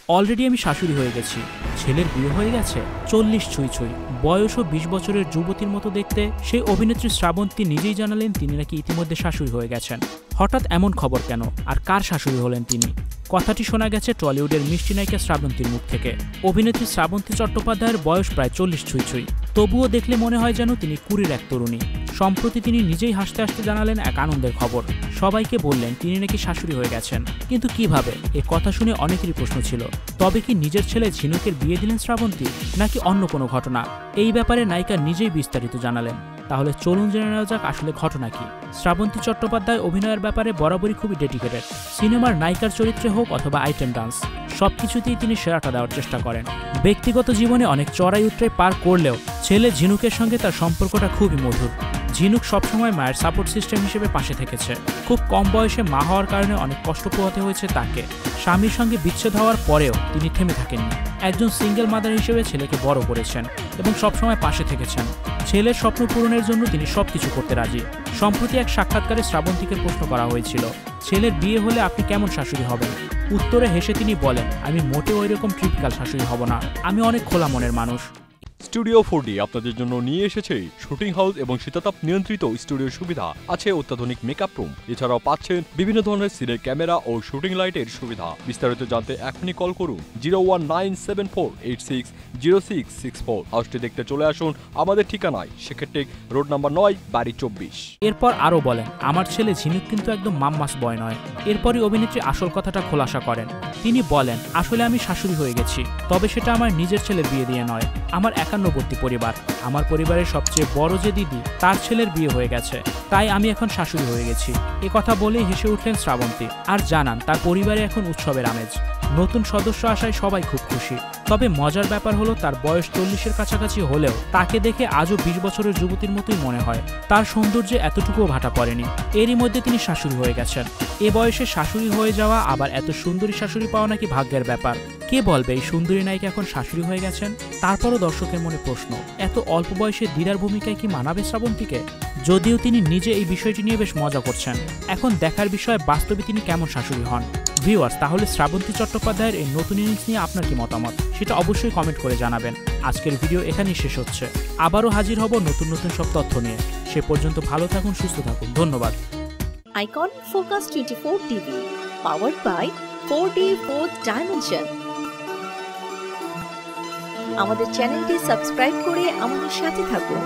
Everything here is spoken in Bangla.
অলরেডি আমি শাশুড়ি হয়ে গেছি, ছেলের বিয়ে হয়ে গেছে 40 ছুঁই ছুঁই, বয়সও 20 বছরের যুবতীর মতো দেখতে সেই অভিনেত্রী শ্রাবন্তী নিজেই জানালেন তিনি নাকি ইতিমধ্যে শাশুড়ি হয়ে গেছেন। হঠাৎ এমন খবর কেন, আর কার শাশুড়ি হলেন তিনি? কথাটি শোনা গেছে টলিউডের মিষ্টি নায়িকা শ্রাবন্তীর মুখ থেকে। অভিনেত্রী শ্রাবন্তী চট্টোপাধ্যায়ের বয়স প্রায় 40 ছুঁই ছুঁই, তবুও দেখলে মনে হয় যেন তিনি 20-র এক তরুণী। সম্প্রতি তিনি নিজেই হাসতে হাসতে জানালেন এক আনন্দের খবর, সবাইকে বললেন তিনি নাকি শাশুড়ি হয়ে গেছেন। কিন্তু কিভাবে, এ কথা শুনে অনেকেরই প্রশ্ন ছিল। তবে কি নিজের ছেলে ঝিনুকের বিয়ে দিলেন শ্রাবন্তী, নাকি অন্য কোনো ঘটনা? এই ব্যাপারে নায়িকা নিজেই বিস্তারিত জানালেন। তাহলে চলুন জেনে নেওয়া যাক আসলে ঘটনা কি। শ্রাবন্তী চট্টোপাধ্যায় অভিনয়ের ব্যাপারে বরাবরই খুবই ডেডিকেটেড। সিনেমার নায়িকার চরিত্রে হোক অথবা আইটেম ডান্স, সবকিছুতেই তিনি সেরাটা দেওয়ার চেষ্টা করেন। ব্যক্তিগত জীবনে অনেক চড়াই উতরাই পার করলেও ছেলে ঝিনুকের সঙ্গে তার সম্পর্কটা খুবই মধুর। ঝিনুক সবসময় মায়ের সাপোর্ট সিস্টেম হিসেবে পাশে থেকেছে। খুব কম বয়সে মা হওয়ার কারণে অনেক কষ্ট পোহাতে হয়েছে তাকে। স্বামীর সঙ্গে বিচ্ছেদ হওয়ার পরেও তিনি থেমে থাকেননি। একজন সিঙ্গেল মাদার হিসেবে ছেলেকে বড় করেছেন এবং সবসময় পাশে থেকেছেন। ছেলের স্বপ্ন পূরণের জন্য তিনি সবকিছু করতে রাজি। সম্প্রতি এক সাক্ষাৎকারে শ্রাবন্তীকে প্রশ্ন করা হয়েছিল, ছেলের বিয়ে হলে আপনি কেমন শাশুড়ি হবেন? উত্তরে হেসে তিনি বলেন, আমি মোটেও ওইরকম ট্রিপিক্যাল শাশুড়ি হব না, আমি অনেক খোলা মনের মানুষ। স্টুডিও 4D আপনাদের জন্য নিয়ে এসেছে শুটিং হাউস এবং শীতাতাপ নিয়ন্ত্রিত স্টুডিওর সুবিধা, আছে অত্যাধুনিক মেকআপ রুম, এছাড়াও পাচ্ছেন বিভিন্ন ধরনের সিনের ক্যামেরা ও শুটিং লাইটের সুবিধা। বিস্তারিত জানতে এখনই কল করুন 01974860664। হাউসটি দেখতে চলে আসুন আমাদের ঠিকানায় সেক্ষেত্রে রোড নাম্বার 9, বাড়ি 24। এরপর আরও বলেন, আমার ছেলে ঝিনুক কিন্তু একদম মাম্মাস বয় নয়। এরপরই অভিনেত্রী আসল কথাটা খোলাসা করেন। তিনি বলেন, আসলে আমি শাশুড়ি হয়ে গেছি, তবে সেটা আমার নিজের ছেলের বিয়ে দিয়ে নয়। আমার একান্নবর্তী পরিবার, আমার পরিবারের সবচেয়ে বড় যে দিদি, তার ছেলের বিয়ে হয়ে গেছে, তাই আমি এখন শাশুড়ি হয়ে গেছি। এ কথা বলেই হেসে উঠলেন শ্রাবন্তী আর জানান তার পরিবারে এখন উৎসবের আমেজ। নতুন সদস্য আসায় সবাই খুব খুশি। তবে মজার ব্যাপার হলো তার বয়স 40-এর কাছাকাছি হলেও তাকে দেখে আজও 20 বছরের যুবতীর মতোই মনে হয়। তার সৌন্দর্যে এতটুকুও ভাটা পড়েনি। এরই মধ্যে তিনি শাশুড়ি হয়ে গেছেন। এ বয়সে শাশুড়ি হয়ে যাওয়া আবার এত সুন্দরী শাশুড়ি পাওয়া নাকি ভাগ্যের ব্যাপার। কে বলবে এই সুন্দরী নায়িকা এখন শাশুড়ি হয়ে গেছেন? তারপরও দর্শকের মনে প্রশ্ন, এত অল্প বয়সে দিদার ভূমিকায় কি মানাবে শ্রাবন্তীকে? যদিও তিনি নিজে এই বিষয়টি নিয়ে বেশ মজা করছেন। এখন দেখার বিষয় বাস্তবে তিনি কেমন শাশুড়ি হন। ভিউয়ার্স, তাহলে শ্রাবন্তী চট্টোপাধ্যায়ের এই নতুন ইনিংস নিয়ে আপনার কি মতামত সেটা অবশ্যই কমেন্ট করে জানাবেন। আজকের ভিডিও এখানেই শেষ হচ্ছে। আবারও হাজির হব নতুন নতুন সব তথ্য নিয়ে। সে পর্যন্ত ভালো থাকুন, সুস্থ থাকুন। ধন্যবাদ। Icon focus 24 TV, powered by 4D Fourth Dimension। আমাদের চ্যানেলটি সাবস্ক্রাইব করে আমাদের সাথে থাকুন।